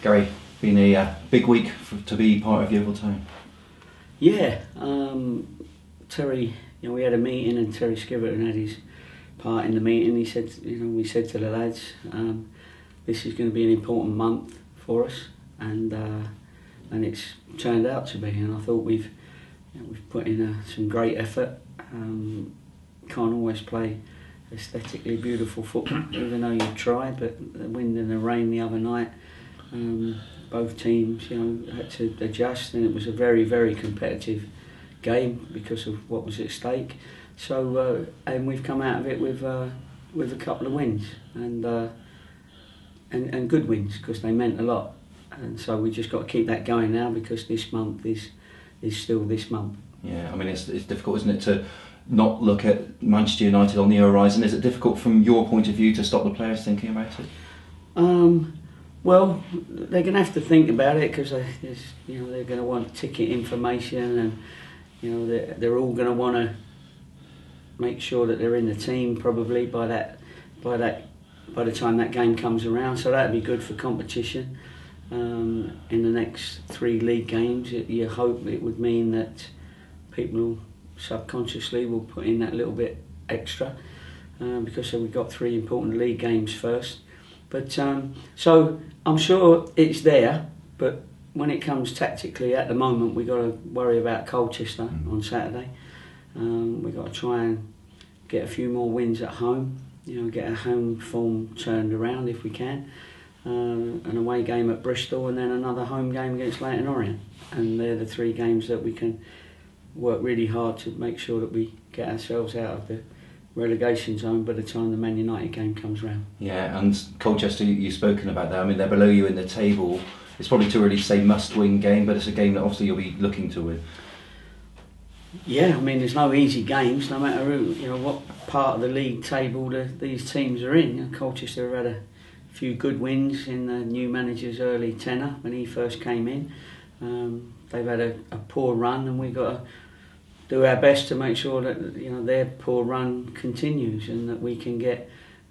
Gary, been a big week to be part of Yeovil Town. Yeah, Terry, we had a meeting and Terry Skiverton had his part in the meeting. He said, we said to the lads, this is going to be an important month for us, and it's turned out to be. And I thought we've put in some great effort. Can't always play aesthetically beautiful football, even though you try. But the wind and the rain the other night, both teams, had to adjust, and it was a very, very competitive game because of what was at stake. So, and we've come out of it with a couple of wins, and good wins because they meant a lot. And so we just got to keep that going now because this month is still this month. Yeah, I mean it's difficult, isn't it, to not look at Manchester United on the horizon? Is it difficult from your point of view to stop the players thinking about it? Well, they're going to have to think about it because they're going to want ticket information, and they're all going to want to make sure that they're in the team probably by the time that game comes around. So that'd be good for competition. In the next 3 league games, you hope it would mean that people subconsciously will put in that little bit extra because we've got 3 important league games first. But so I'm sure it's there, but when it comes tactically at the moment, we've got to worry about Colchester on Saturday. We've got to try and get a few more wins at home, get our home form turned around if we can. An away game at Bristol and then another home game against Leyton Orient. And they're the 3 games that we can work really hard to make sure that we get ourselves out of the relegation zone by the time the Man United game comes round. Yeah, and Colchester, you've spoken about that. I mean, they're below you in the table. It's probably too early to say must-win game, but it's a game that obviously you'll be looking to win. Yeah, I mean, there's no easy games, no matter what part of the league table these teams are in. Colchester have had a few good wins in the new manager's early tenure when he first came in. They've had a poor run, and we've got to do our best to make sure that their poor run continues and that we can get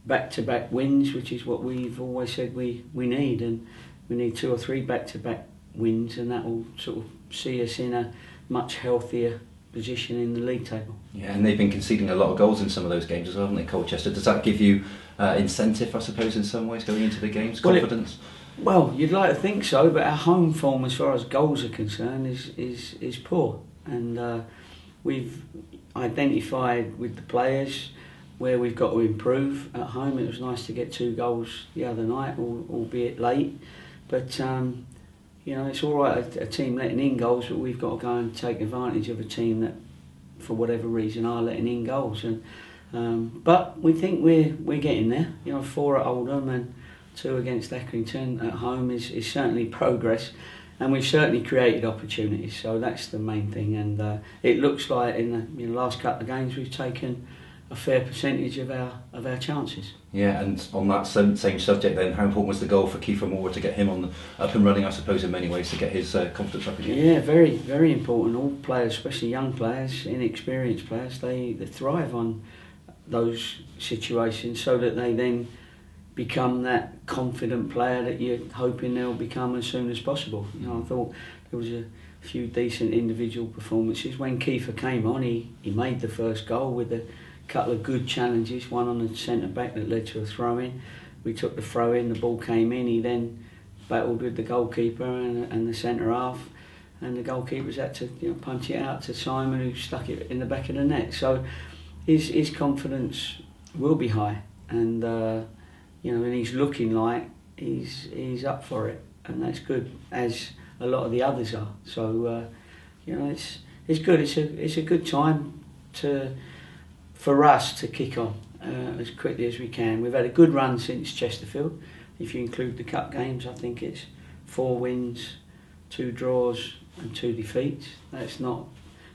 back-to-back wins, which is what we've always said we need, and we need 2 or 3 back-to-back wins, and that will sort of see us in a much healthier position in the league table. Yeah, and they've been conceding a lot of goals in some of those games as well, haven't they, Colchester? Does that give you incentive, I suppose, in some ways going into the games, confidence? Well, you'd like to think so, but our home form as far as goals are concerned is poor, and we've identified with the players where we've got to improve at home. It was nice to get 2 goals the other night, albeit late, but it's all right a team letting in goals, but we've got to go and take advantage of a team that, for whatever reason, are letting in goals. And but we think we're getting there. 4 at Oldham and 2 against Accrington at home is certainly progress. And we've certainly created opportunities, so that's the main thing. And it looks like in the last couple of games we've taken a fair percentage of our chances. Yeah, and on that same subject then, how important was the goal for Kiefer Moore to get him up and running, I suppose, in many ways, to get his confidence up again? Yeah, very, very important. All players, especially young players, inexperienced players, they thrive on those situations so that they then become that confident player that you're hoping they'll become as soon as possible. I thought there was a few decent individual performances. When Kiefer came on, he made the first goal with a couple of good challenges, one on the centre-back that led to a throw-in. We took the throw-in, the ball came in, he then battled with the goalkeeper and the centre-half, and the goalkeepers had to punch it out to Simon, who stuck it in the back of the net. So his confidence will be high, and and he's looking like he's up for it, and that's good, as a lot of the others are. So it's good. It's a good time for us to kick on as quickly as we can. We've had a good run since Chesterfield. If you include the cup games, I think it's 4 wins, 2 draws and 2 defeats. That's not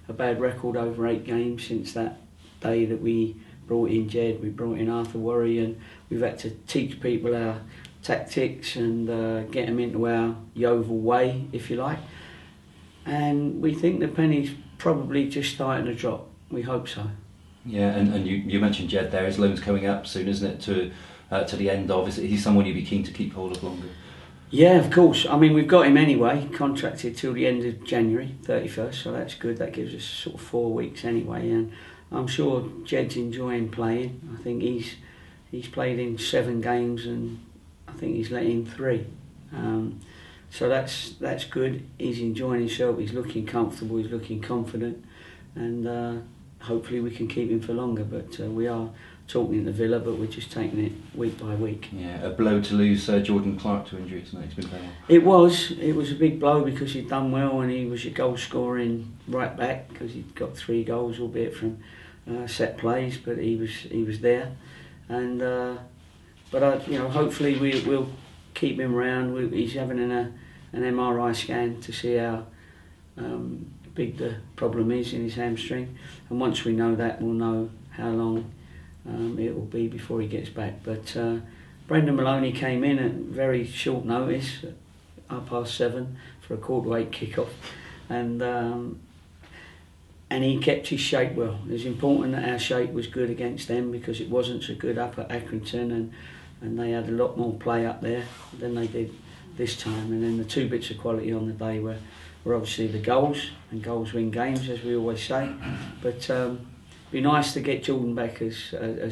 a bad record over 8 games since that day that we brought in Jed, we brought in Arthur Worry, and we've had to teach people our tactics and get them into our Yeovil way, if you like. And we think the penny's probably just starting to drop. We hope so. Yeah, and you mentioned Jed there. His loan's coming up soon, isn't it, to the end of? Is he someone you'd be keen to keep hold of longer? Yeah, of course. I mean, we've got him anyway, contracted till the end of January 31st, so that's good. That gives us sort of 4 weeks anyway, and I'm sure Jed's enjoying playing. I think he's played in 7 games, and I think he's let in 3. So that's good. He's enjoying himself. He's looking comfortable. He's looking confident, and hopefully we can keep him for longer. But we are talking to Villa, but we're just taking it week by week. Yeah, a blow to lose Jordan Clark to injury tonight. He's been playing well. It was a big blow because he'd done well and he was a goal scoring right back because he'd got 3 goals, albeit from set plays, but he was there, and but hopefully we'll keep him around. He's having an MRI scan to see how big the problem is in his hamstring, and once we know that, we'll know how long it will be before he gets back. But Brendan Maloney came in at very short notice, at 7:30 for a 7:45 kick-off, and he kept his shape well. It was important that our shape was good against them because it wasn't so good up at Accrington, and they had a lot more play up there than they did this time. And then the 2 bits of quality on the day were obviously the goals, and goals win games, as we always say. But be nice to get Jordan back as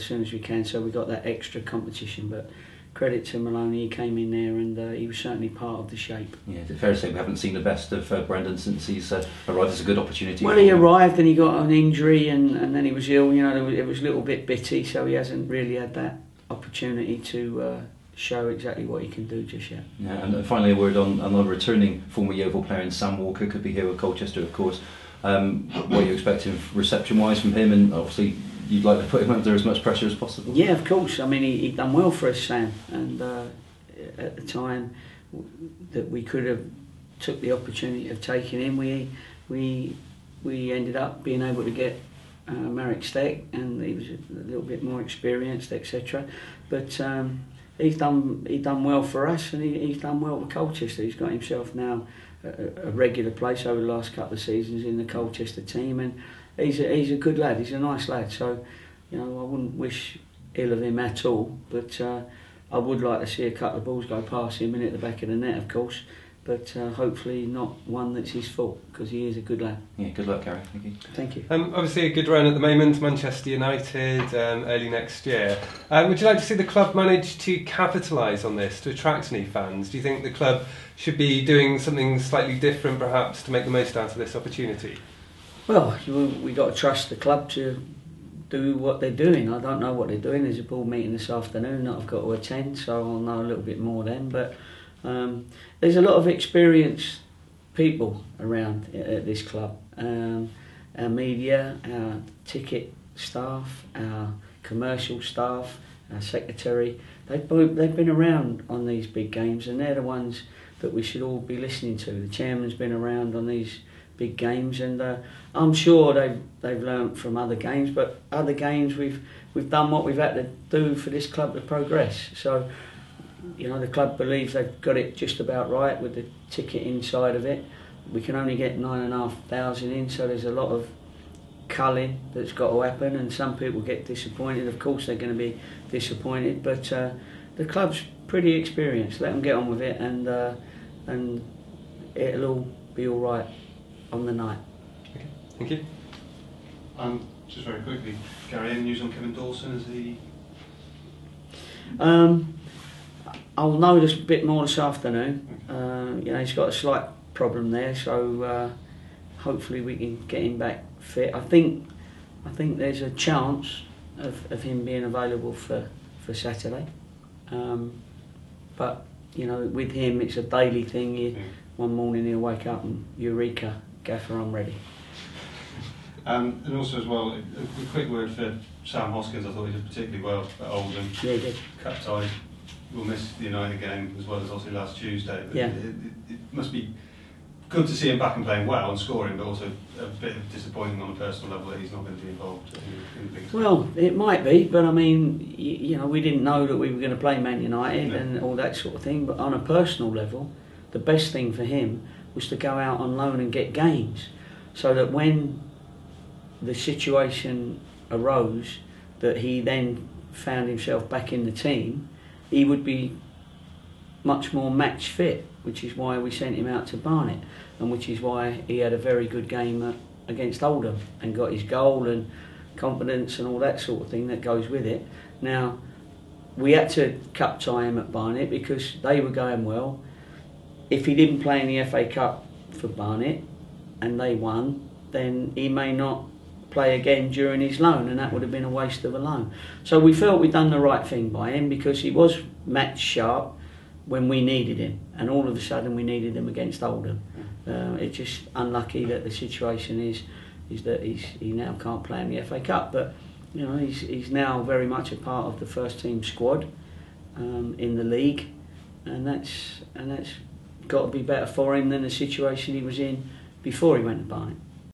soon as we can, so we got that extra competition. But credit to Maloney, he came in there and he was certainly part of the shape. Yeah, it's fair to say we haven't seen the best of Brendan since he's arrived. It's a good opportunity. Well, he arrived and he got an injury and then he was ill. It was a little bit bitty, so he hasn't really had that opportunity to show exactly what he can do just yet. Yeah, and finally a word on another returning former Yeovil player in Sam Walker, could be here with Colchester, of course. What are you expecting reception-wise from him? And obviously you'd like to put him under as much pressure as possible. Yeah, of course. I mean, he'd done well for us, Sam, and at the time that we could have took the opportunity of taking him, we ended up being able to get Marek Steck, and he was a little bit more experienced, etc. But he's done well for us, and he's done well with Colchester. He's got himself now a regular place over the last couple of seasons in the Colchester team, and he's a good lad. He's a nice lad. So, I wouldn't wish ill of him at all. But I would like to see a couple of balls go past him and hit the back of the net, of course. But hopefully not one that's his fault, because he is a good lad. Yeah, good luck, Gary. Thank you. Thank you. Obviously a good run at the moment, Manchester United, early next year. Would you like to see the club manage to capitalise on this, to attract new fans? Do you think the club should be doing something slightly different, perhaps, to make the most out of this opportunity? Well, we got to trust the club to do what they're doing. I don't know what they're doing. There's a board meeting this afternoon that I've got to attend, so I'll know a little bit more then. But there's a lot of experienced people around at this club. Our media, our ticket staff, our commercial staff, our secretary, they've been around on these big games, and they're the ones that we should all be listening to. The chairman's been around on these big games, and I'm sure they've learnt from other games, but other games we've done what we've had to do for this club to progress. So, the club believes they've got it just about right with the ticket inside of it. We can only get 9,500 in, so there's a lot of culling that's got to happen, and some people get disappointed. Of course they're going to be disappointed, but the club's pretty experienced. Let them get on with it, and it'll all be all right on the night. Okay, thank you. Just very quickly, Gary, any news on Kevin Dawson? Is he? I'll know this a bit more this afternoon. He's got a slight problem there, so hopefully we can get him back fit. I think there's a chance of him being available for Saturday. But with him, it's a daily thing. One morning he'll wake up and eureka, gaffer, I'm ready. And also as well, a quick word for Sam Hoskins. I thought he did particularly well at Oldham. Yeah, he did. Cup tie. We'll miss the United game as well as obviously last Tuesday. But yeah. It must be good to see him back and playing well and scoring, but also a bit of disappointing on a personal level that he's not going to be involved in the big. Well, it might be, but I mean, we didn't know that we were going to play Man United and all that sort of thing. But on a personal level, the best thing for him was to go out on loan and get games, so that when the situation arose that he then found himself back in the team, he would be much more match fit, which is why we sent him out to Barnet, and which is why he had a very good game against Oldham and got his goal and confidence and all that sort of thing that goes with it. Now, we had to cup tie him at Barnet because they were going well. If he didn't play in the FA Cup for Barnet and they won, then he may not play again during his loan, and that would have been a waste of a loan. So we felt we'd done the right thing by him because he was match sharp when we needed him, and all of a sudden we needed him against Oldham. It's just unlucky that the situation is that he now can't play in the FA Cup, but you know he's now very much a part of the first team squad in the league, and that's got to be better for him than the situation he was in before he went to Barnet.